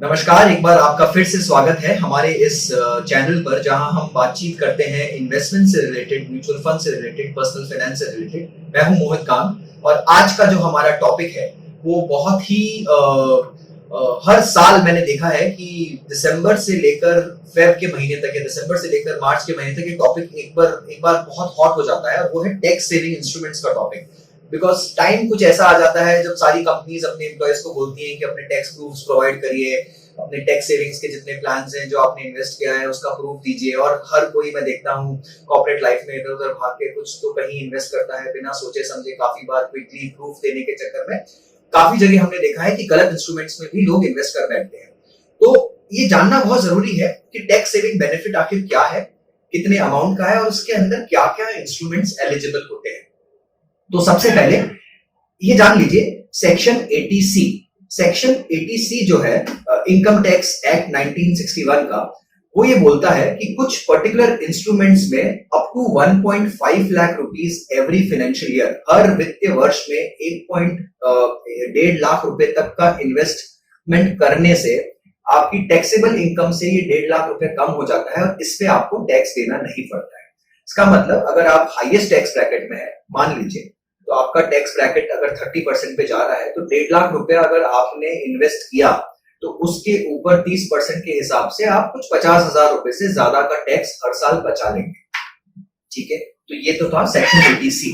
नमस्कार, एक बार आपका फिर से स्वागत है हमारे इस चैनल पर जहां हम बातचीत करते हैं इन्वेस्टमेंट से रिलेटेड, म्यूचुअल फंड से रिलेटेड, पर्सनल फाइनेंस से रिलेटेड। मैं हूं मोहित कांत और आज का जो हमारा टॉपिक है वो बहुत ही हर साल मैंने देखा है कि दिसंबर से लेकर फेब के महीने तक या दिसंबर से लेकर मार्च के महीने तक ये टॉपिक एक बार बहुत हॉट हो जाता है और वो है टैक्स सेविंग इंस्ट्रूमेंट्स का टॉपिक। बिकॉज टाइम कुछ ऐसा आ जाता है जब सारी कंपनीज अपने एम्प्लॉयज को बोलती हैं कि अपने टैक्स प्रूफ्स प्रोवाइड करिए, अपने टैक्स सेविंग्स के जितने प्लान्स हैं जो आपने इन्वेस्ट किया है उसका प्रूफ दीजिए। और हर कोई मैं देखता हूँ कॉर्पोरेट लाइफ में इधर उधर भाग के कुछ तो कहीं इन्वेस्ट करता है बिना सोचे समझे, काफी बार क्विकली प्रूफ देने के चक्कर में काफी जगह हमने देखा है कि गलत इंस्ट्रूमेंट्स में भी लोग इन्वेस्ट कर बैठते हैं। तो ये जानना बहुत जरूरी है कि टैक्स सेविंग बेनिफिट आखिर क्या है, कितने अमाउंट का है और उसके अंदर क्या क्या इंस्ट्रूमेंट्स एलिजिबल होते हैं। तो सबसे पहले ये जान लीजिए सेक्शन 80C। सेक्शन 80C जो है इनकम टैक्स एक्ट 1961 का, वो ये बोलता है कि कुछ पर्टिकुलर इंस्ट्रूमेंट्स में up to 1.5 lakh rupees every financial year, हर वित्तीय वर्ष में 1.5 लाख रुपए तक का इन्वेस्टमेंट करने से आपकी टैक्सेबल इनकम से ये 1.5 लाख रुपए कम हो जाता है और इस पे आपको टैक्स देना नहीं पड़ता है। इसका मतलब अगर आप हाईएस्ट टैक्स ब्रैकेट में है, मान लीजिए, तो आपका टैक्स ब्रैकेट अगर 30% पे जा रहा है तो 1.5 लाख रुपए अगर आपने इन्वेस्ट किया तो उसके ऊपर 30% के हिसाब से आप कुछ 50,000 रुपए से ज्यादा का टैक्स हर साल बचा लेंगे। ठीक है, तो ये तो था सेक्शन 80C।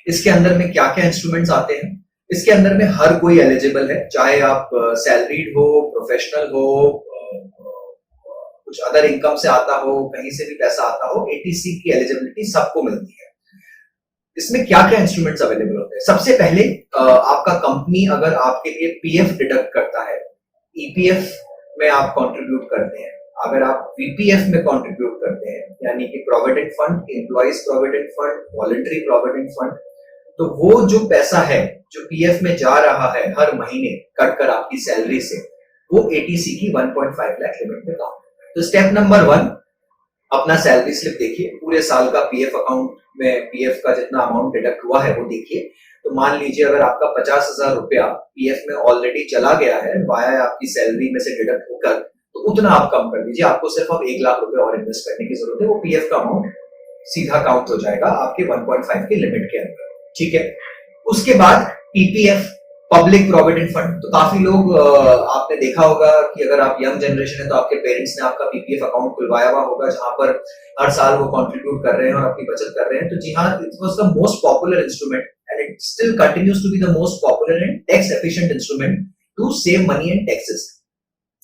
इसके अंदर में क्या क्या इंस्ट्रूमेंट्स आते हैं? इसके अंदर में हर कोई एलिजिबल है, चाहे आप सैलरीड हो, प्रोफेशनल हो, कुछ अदर इनकम से आता हो, कहीं से भी पैसा आता हो, 80C की एलिजिबिलिटी सबको मिलती है। इसमें क्या क्या इंस्ट्रूमेंट्स अवेलेबल होते हैं? सबसे पहले आपका कंपनी अगर आपके लिए पीएफ डिडक्ट करता है, ईपीएफ में आप कंट्रीब्यूट करते हैं, अगर आप वीपीएफ में कंट्रीब्यूट करते हैं यानी कि provident fund, employees provident fund, voluntary provident fund, तो वो जो पैसा है जो पीएफ में जा रहा है हर महीने कट कर आपकी सैलरी से, वो 80C की 1.5 लाख लिमिट में काउंट होता है। तो स्टेप नंबर 1, अपना सैलरी स्लिप देखिए, पूरे साल का पीएफ अकाउंट में पीएफ का जितना अमाउंट डिडक्ट हुआ है वो देखिए। तो मान लीजिए अगर आपका 50,000 रुपया पीएफ में ऑलरेडी चला गया है वाया आपकी सैलरी में से डिडक्ट होकर, तो उतना आप कम कर दीजिए। आपको सिर्फ अब 1 लाख रुपए और इन्वेस्ट करने की जरूरत है, वो पीएफ का अमाउंट सीधा काउंट हो जाएगा आपके 1.5 के लिमिट के अंदर। ठीक है, उसके बाद पीपीएफ, पब्लिक प्रोविडेंट फंड। तो काफी लोग आपने देखा होगा कि अगर आप यंग जनरेशन है तो आपके पेरेंट्स ने आपका पीपीएफ अकाउंट खुलवाया हुआ होगा जहां पर हर साल वो कंट्रीब्यूट कर रहे हैं और अपनी बचत कर रहे हैं। तो जी हाँ, it was the most popular instrument and it still continues to be the most popular and tax efficient instrument to save money and taxes.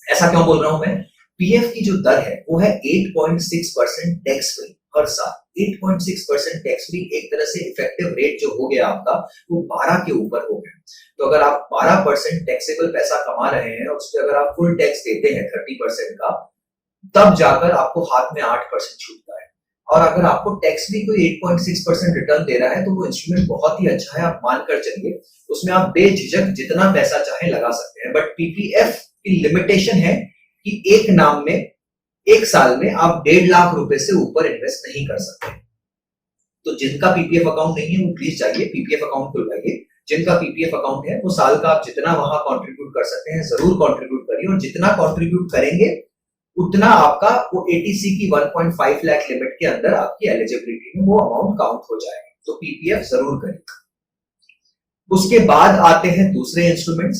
ऐसा क्यों बोल रहा हूं मैं? पीएफ की जो दर है वो है 8.6% टैक्स फ्री हर साल। 8.6% टैक्स फ्री एक तरह से इफेक्टिव रेट जो हो गया आपका वो 12 के ऊपर हो गया। तो अगर आप 12% टैक्सेबल पैसा कमा रहे हैं और उस पर अगर आप फुल टैक्स देते हैं 30% का, तब जाकर आपको हाथ में 8% छूटता है। और अगर आपको टैक्स भी कोई 8.6% रिटर्न दे रहा है तो वो इंस्ट्रूमेंट बहुत ही अच्छा है, आप मानकर चलिए। उसमें आप बेझिझक जितना पैसा चाहे लगा सकते हैं। बट पीपीएफ की लिमिटेशन है कि एक नाम में एक साल में आप 1.5 लाख रुपए से ऊपर इन्वेस्ट नहीं कर सकते। तो जिनका पीपीएफ अकाउंट नहीं है वो प्लीज जाइए पीपीएफ अकाउंट खुलवाइए। जिनका पीपीएफ अकाउंट है वो साल का आप जितना वहां कंट्रीब्यूट कर सकते हैं जरूर कंट्रीब्यूट करिए, और जितना कंट्रीब्यूट करेंगे उतना आपका वो 80C की 1.5 लाख लिमिट के अंदर आपकी एलिजिबिलिटी में वो अमाउंट काउंट हो जाएगा। तो पीपीएफ जरूर करिए। उसके बाद आते हैं दूसरे इंस्ट्रूमेंट्स,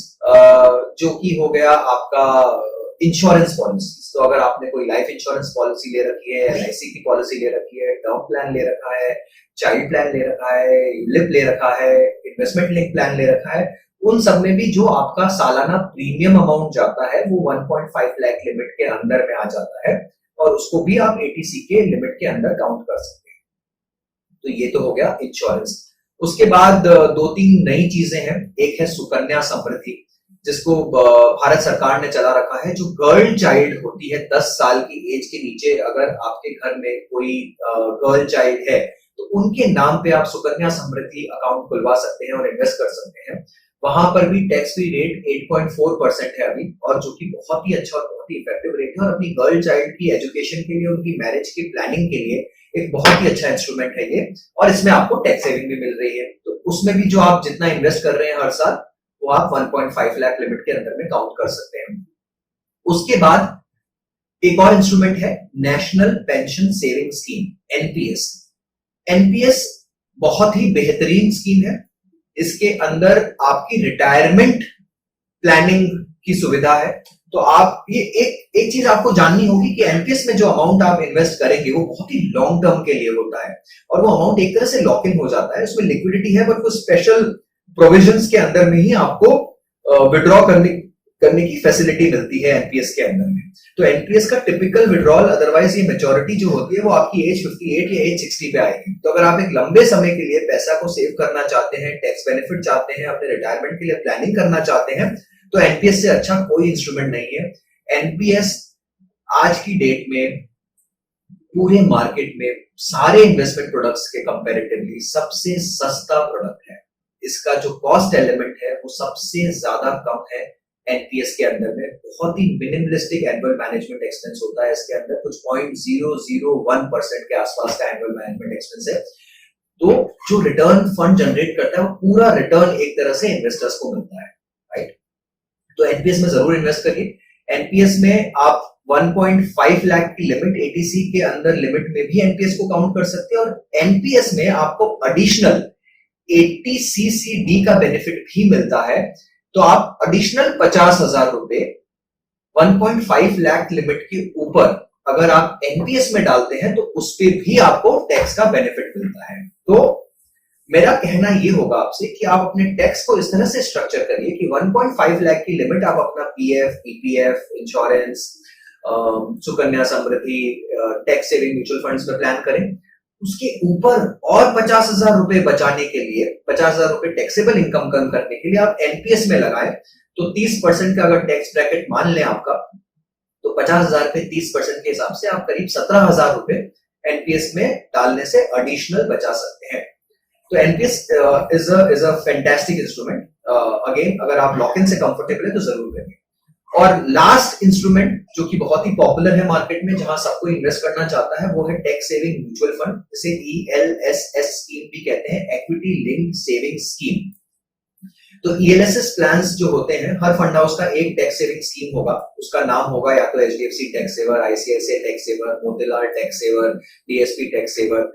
जो कि हो गया आपका इंश्योरेंस पॉलिसी। तो अगर आपने कोई लाइफ इंश्योरेंस पॉलिसी ले रखी है, एलआईसी की पॉलिसी ले रखी है, टर्म प्लान ले रखा है, चाइल्ड प्लान ले रखा है, लिप ले रखा है, इन्वेस्टमेंट लिंक प्लान ले रखा है, उन सब में भी जो आपका सालाना प्रीमियम अमाउंट जाता है वो 1.5 लाख लिमिट के अंदर में आ जाता है और उसको भी आप 80C के लिमिट के अंदर काउंट कर सकते हैं। तो ये तो हो गया इंश्योरेंस। उसके बाद 2-3 नई चीजें हैं। एक है सुकन्या समृद्धि, जिसको भारत सरकार ने चला रखा है। जो गर्ल चाइल्ड होती है 10 साल की एज के नीचे, अगर आपके घर में कोई गर्ल चाइल्ड है तो उनके नाम पे आप सुकन्या समृद्धि अकाउंट खुलवा सकते हैं और इन्वेस्ट कर सकते हैं। वहां पर भी टैक्स फ्री रेट 8.4% है अभी, और जो कि बहुत ही अच्छा और बहुत ही इफेक्टिव रेट है और अपनी गर्ल चाइल्ड की एजुकेशन के लिए, उनकी मैरिज की प्लानिंग के लिए एक बहुत ही अच्छा इंस्ट्रूमेंट है ये। और इसमें आपको टैक्स सेविंग भी मिल रही है। तो उसमें भी जो आप जितना इन्वेस्ट कर रहे हैं हर साल वो आप 1.5 लाख लिमिट के अंदर में काउंट कर सकते हैं। उसके बाद एक और इंस्ट्रूमेंट है national pension saving scheme, NPS. NPS बहुत ही बेहतरीन स्कीम है। इसके अंदर आपकी रिटायरमेंट प्लानिंग की सुविधा है। तो आप ये एक चीज आपको जाननी होगी कि एनपीएस में जो अमाउंट आप इन्वेस्ट करेंगे वो बहुत ही लॉन्ग टर्म के लिए होता है और वो अमाउंट एक तरह से लॉक इन हो जाता है। उसमें लिक्विडिटी है, बट वो स्पेशल प्रोविजंस के अंदर में ही आपको विड्रॉ करने की फैसिलिटी मिलती है एनपीएस के अंदर में। तो एनपीएस का टिपिकल विड्रॉल, अदरवाइज ये मेच्योरिटी जो होती है वो आपकी एज 58 या एज 60 पे आएगी। तो अगर आप एक लंबे समय के लिए पैसा को सेव करना चाहते हैं, टैक्स बेनिफिट चाहते हैं, अपने रिटायरमेंट के लिए प्लानिंग करना चाहते हैं, तो एनपीएस से अच्छा कोई इंस्ट्रूमेंट नहीं है। एनपीएस आज की डेट में पूरे मार्केट में सारे इन्वेस्टमेंट प्रोडक्ट्स के कंपैरेटिवली सबसे सस्ता प्रोडक्ट है। इसका जो कॉस्ट एलिमेंट है वो सबसे ज्यादा कम है एनपीएस के अंदर में। बहुत ही मिनिमलिस्टिक एनुअल मैनेजमेंट एक्सपेंस होता है इसके अंदर, कुछ 0.001% के आसपास का एनुअल मैनेजमेंट एक्सपेंस है। तो जो रिटर्न फंड जनरेट करता है वो पूरा रिटर्न एक तरह से इन्वेस्टर्स को मिलता है, राइट। तो एनपीएस में जरूर इन्वेस्ट करिए। एनपीएस में आप 1.5 लाख की लिमिट एटीसी के अंदर लिमिट में भी एनपीएस को काउंट कर सकते हैं और एनपीएस में आपको एडिशनल 80 सीसीडी का बेनिफिट भी मिलता है। तो आप एडिशनल 50,000 रुपए 1.5 लाख लिमिट के ऊपर अगर आप एनपीएस में डालते हैं तो उस पर भी आपको टैक्स का बेनिफिट मिलता है। तो मेरा कहना ये होगा आपसे कि आप अपने टैक्स को इस तरह से स्ट्रक्चर करिए कि 1.5 लाख की लिमिट आप अपना PF, EPF, insurance, Sukanya Samriddhi, tax saving mutual funds में प्लान करें। उसके ऊपर और 50,000 रुपए बचाने के लिए, 50,000 रुपए टैक्सेबल इनकम कम करने के लिए आप एनपीएस में लगाएं। तो 30% का अगर टैक्स ब्रैकेट मान लें आपका, तो 50,000 पे 30% के हिसाब से आप करीब 17,000 रुपए एनपीएस में डालने से एडिशनल बचा सकते हैं। तो NPS is a fantastic instrument. Again अगर आप लॉक इन से कंफर्टेबल है तो जरूर करेंगे। और लास्ट इंस्ट्रूमेंट जो कि बहुत ही पॉपुलर है मार्केट में, जहां सबको इन्वेस्ट करना चाहता है, वो है टैक्स सेविंग म्यूचुअल फंड, जिसे ईएलएसएस स्कीम भी कहते हैं, इक्विटी लिंक्ड सेविंग स्कीम। तो ईएलएसएस प्लान्स जो होते हैं, हर फंड हाउस का एक टैक्स सेविंग स्कीम होगा। उसका नाम होगा या तो HDFC tax saver, ICICI tax saver, Motilal tax saver, DSP tax saver,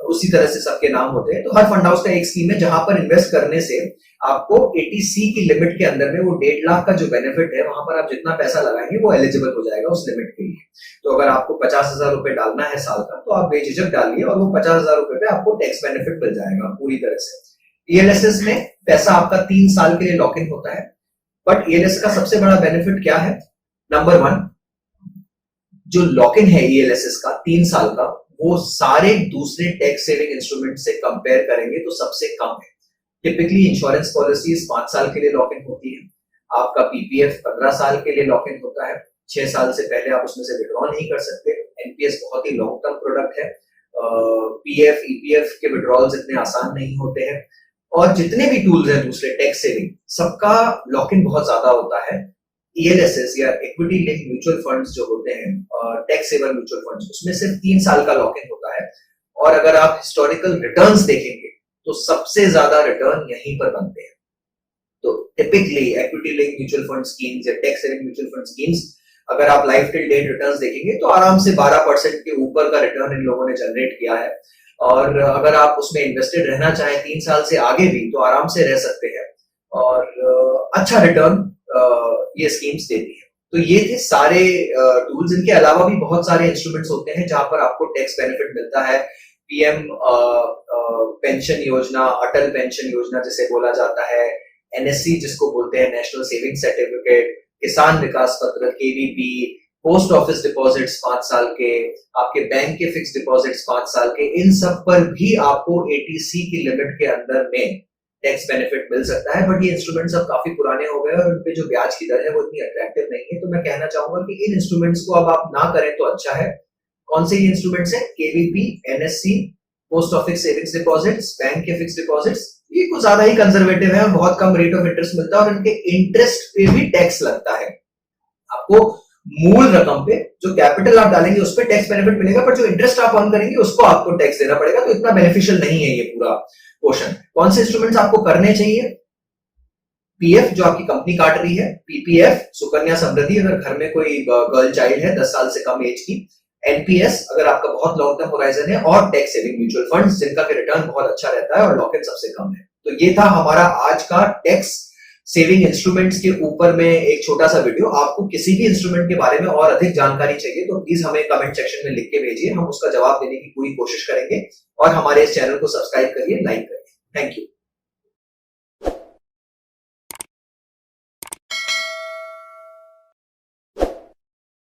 उसी तरह से सबके नाम होते हैं। तो हर फंड हाउस का एक स्कीम है जहां पर इन्वेस्ट करने से आपको एटीसी की लिमिट के अंदर में वो 1.5 लाख का जो बेनिफिट है, वहां पर आप जितना पैसा लगाएंगे वो एलिजिबल हो जाएगा उस लिमिट के लिए। तो अगर आपको 50,000 रुपए डालना है साल का, तो आप बेझिझक डालिए और वो 50,000 रुपए पे आपको टैक्स बेनिफिट मिल जाएगा पूरी तरह से। ईएलएसएस में पैसा आपका 3 साल के लिए लॉक इन होता है। बट ईएलएसएस का सबसे बड़ा बेनिफिट क्या है? नंबर 1, जो लॉक इन है ईएलएसएस का 3 साल का, वो सारे दूसरे टैक्स सेविंग इंस्ट्रूमेंट से कंपेयर करेंगे तो सबसे कम है। टिपिकली इंश्योरेंस पॉलिसीज 5 साल के लिए लॉक इन होती है। आपका पीपीएफ 15 साल के लिए लॉक इन होता है। 6 साल से पहले आप उसमें से विड्रॉ नहीं कर सकते। एनपीएस बहुत ही लॉन्ग टर्म प्रोडक्ट है। पीएफ, ईपीएफ के विड्रॉल्स इतने आसान नहीं होते हैं। और जितने भी टूल्स हैं दूसरे टैक्स सेविंग, सबका लॉक इन बहुत ज्यादा होता है। ईएलएसएस या इक्विटी लिंक्ड म्यूचुअल फंड्स जो होते हैं, टैक्स सेवर म्यूचुअल फंड्स, उसमें सिर्फ 3 साल का लॉक इन होता है। और अगर आप हिस्टोरिकल रिटर्न्स देखेंगे तो सबसे ज्यादा रिटर्न यहीं पर बनते हैं। तो typically equity linked mutual fund schemes या tax saving mutual fund schemes, अगर आप लाइफ टिल डेट रिटर्न्स देखेंगे तो आराम से 12% के ऊपर का रिटर्न इन लोगों ने जनरेट किया है। और अगर आप उसमें इन्वेस्टेड रहना चाहें 3 साल से आगे भी, तो आराम से रह सकते हैं और अच्छा रिटर्न ये स्कीम्स देती है। तो ये थे सारे टूल्स। इनके अलावा भी बहुत सारे इंस्ट्रूमेंट्स होते हैं जहां पर आपको टैक्स बेनिफिट मिलता है। पीएम पेंशन योजना, अटल पेंशन योजना जिसे बोला जाता है, एनएससी जिसको बोलते हैं नेशनल सेविंग सर्टिफिकेट, किसान विकास पत्र, केवीपी, पोस्ट ऑफिस डिपॉजिट्स 5 साल के, आपके बैंक के फिक्स डिपॉजिट्स 5 साल के, इन सब पर भी आपको एटीसी की लिमिट के अंदर में टैक्स बेनिफिट मिल सकता है। बट ये इंस्ट्रूमेंट्स अब काफी पुराने हो गए और उनपे जो ब्याज की दर है वो इतनी अट्रैक्टिव नहीं है। तो मैं कहना चाहूंगा कि इन इंस्ट्रूमेंट्स को अब आप ना करें तो अच्छा है। कौन से ये इंस्ट्रूमेंट्स हैं? KVP, NSC, post office savings deposits, bank के फिक्स डिपॉजिट्स। ये कुछ ज्यादा ही कंजर्वेटिव है और बहुत कम रेट ऑफ इंटरेस्ट मिलता है और इनके इंटरेस्ट पे भी टैक्स लगता है। आपको मूल रकम पे जो कैपिटल आप डालेंगे उस पर टैक्स बेनिफिट मिलेगा, पर जो इंटरेस्ट आप अर्न करेंगे उसको आपको टैक्स देना पड़ेगा। तो इतना बेनिफिशियल नहीं है ये पूरा पोर्शन। कौन से इंस्ट्रूमेंट्स आपको करने चाहिए? पीएफ जो आपकी कंपनी काट रही है, पीपीएफ सुकन्या समृद्धि अगर घर में कोई गर्ल चाइल्ड है 10 साल से कम एज की, एनपीएस अगर आपका बहुत लॉन्ग टर्म होराइजन है, और टैक्स सेविंग म्यूचुअल फंड्स जिनका कि रिटर्न बहुत अच्छा रहता है और लॉक इन सबसे कम है। तो ये था हमारा आज का टैक्स सेविंग इंस्ट्रूमेंट्स के ऊपर में एक छोटा सा वीडियो। आपको किसी भी इंस्ट्रूमेंट के बारे में और अधिक जानकारी चाहिए तो प्लीज हमें कमेंट सेक्शन में लिख के भेजिए, हम उसका जवाब देने की पूरी कोशिश करेंगे। और हमारे इस चैनल को सब्सक्राइब करिए, लाइक करिए। Thank you.